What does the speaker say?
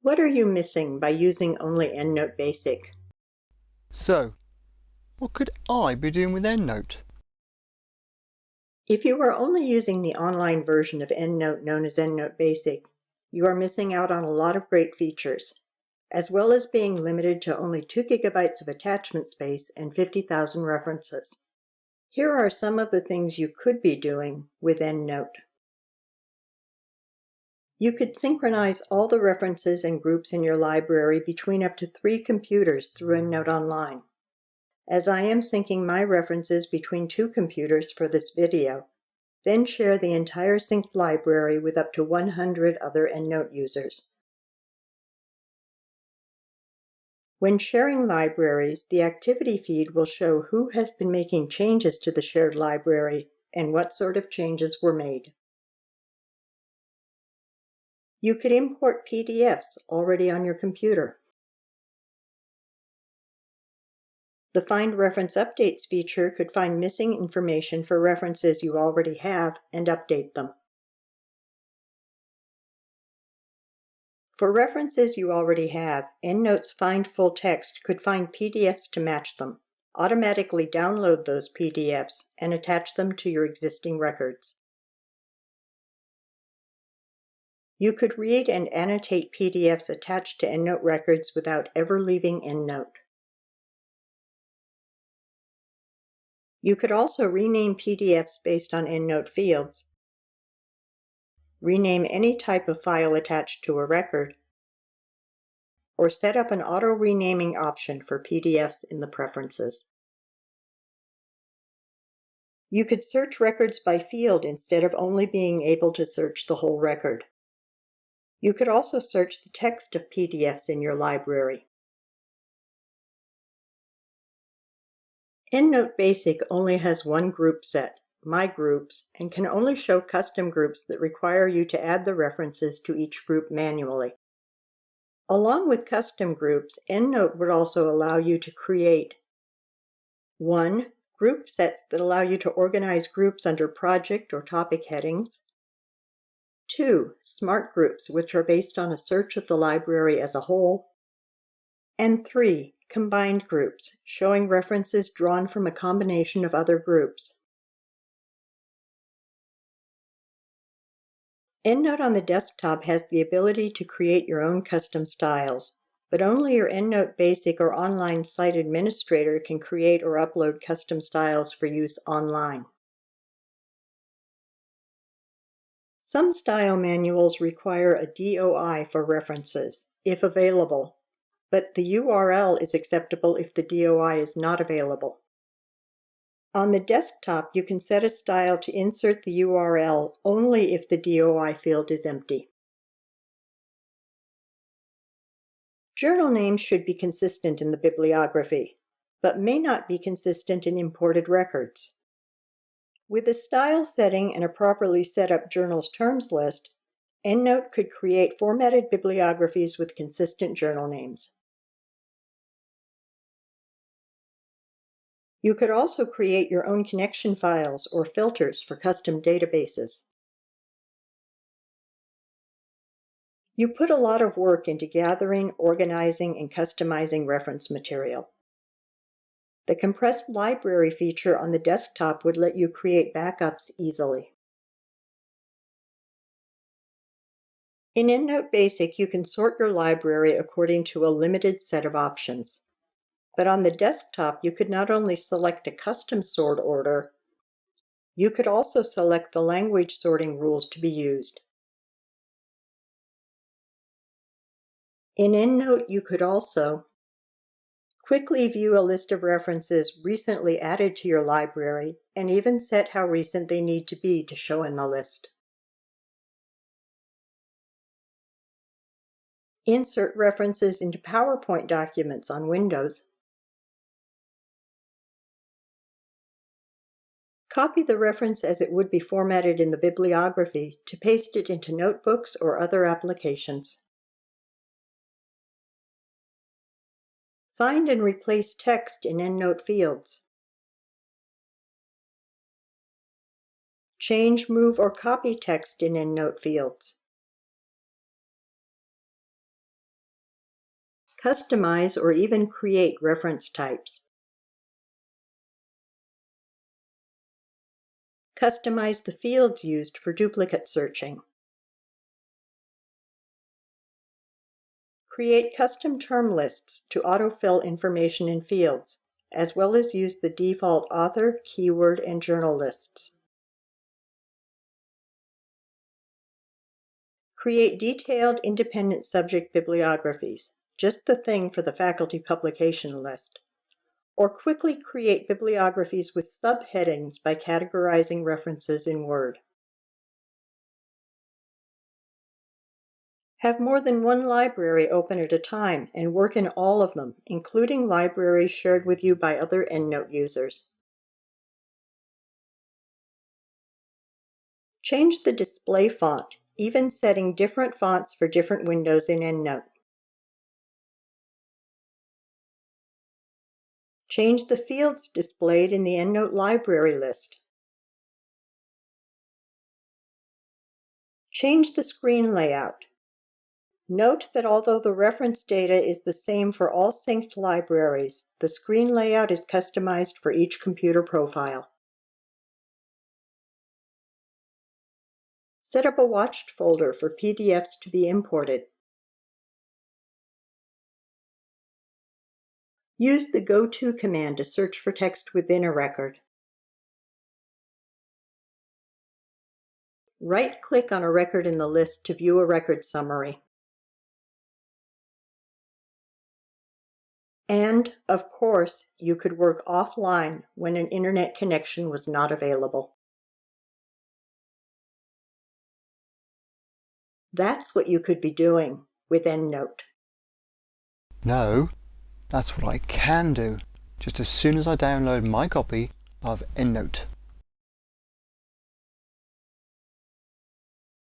What are you missing by using only EndNote Basic? So, what could I be doing with EndNote? If you are only using the online version of EndNote known as EndNote Basic, you are missing out on a lot of great features, as well as being limited to only 2 gigabytes of attachment space and 50,000 references. Here are some of the things you could be doing with EndNote. You could synchronize all the references and groups in your library between up to 3 computers through EndNote Online. As I am syncing my references between 2 computers for this video, then share the entire synced library with up to 100 other EndNote users. When sharing libraries, the activity feed will show who has been making changes to the shared library and what sort of changes were made. You could import PDFs already on your computer. The Find Reference Updates feature could find missing information for references you already have and update them. For references you already have, EndNote's Find Full Text could find PDFs to match them, automatically download those PDFs, and attach them to your existing records. You could read and annotate PDFs attached to EndNote records without ever leaving EndNote. You could also rename PDFs based on EndNote fields, rename any type of file attached to a record, or set up an auto-renaming option for PDFs in the preferences. You could search records by field instead of only being able to search the whole record. You could also search the text of PDFs in your library. EndNote Basic only has one group set, My Groups, and can only show custom groups that require you to add the references to each group manually. Along with custom groups, EndNote would also allow you to create 1. Group sets that allow you to organize groups under project or topic headings. 2. Smart groups, which are based on a search of the library as a whole. And 3. Combined groups, showing references drawn from a combination of other groups. EndNote on the desktop has the ability to create your own custom styles, but only your EndNote Basic or online site administrator can create or upload custom styles for use online. Some style manuals require a DOI for references, if available, but the URL is acceptable if the DOI is not available. On the desktop, you can set a style to insert the URL only if the DOI field is empty. Journal names should be consistent in the bibliography, but may not be consistent in imported records. With a style setting and a properly set up journal's terms list, EndNote could create formatted bibliographies with consistent journal names. You could also create your own connection files or filters for custom databases. You put a lot of work into gathering, organizing, and customizing reference material. The compressed library feature on the desktop would let you create backups easily. In EndNote Basic, you can sort your library according to a limited set of options. But on the desktop, you could not only select a custom sort order, you could also select the language sorting rules to be used. In EndNote, you could also quickly view a list of references recently added to your library and even set how recent they need to be to show in the list. Insert references into PowerPoint documents on Windows. Copy the reference as it would be formatted in the bibliography to paste it into notebooks or other applications. Find and replace text in EndNote fields. Change, move, or copy text in EndNote fields. Customize or even create reference types. Customize the fields used for duplicate searching. Create custom term lists to autofill information in fields, as well as use the default author, keyword, and journal lists. Create detailed independent subject bibliographies, just the thing for the faculty publication list. Or quickly create bibliographies with subheadings by categorizing references in Word. Have more than one library open at a time and work in all of them, including libraries shared with you by other EndNote users. Change the display font, even setting different fonts for different windows in EndNote. Change the fields displayed in the EndNote library list. Change the screen layout. Note that although the reference data is the same for all synced libraries, the screen layout is customized for each computer profile. Set up a watched folder for PDFs to be imported. Use the go-to command to search for text within a record. Right-click on a record in the list to view a record summary. And, of course, you could work offline when an internet connection was not available. That's what you could be doing with EndNote. No, that's what I can do, just as soon as I download my copy of EndNote.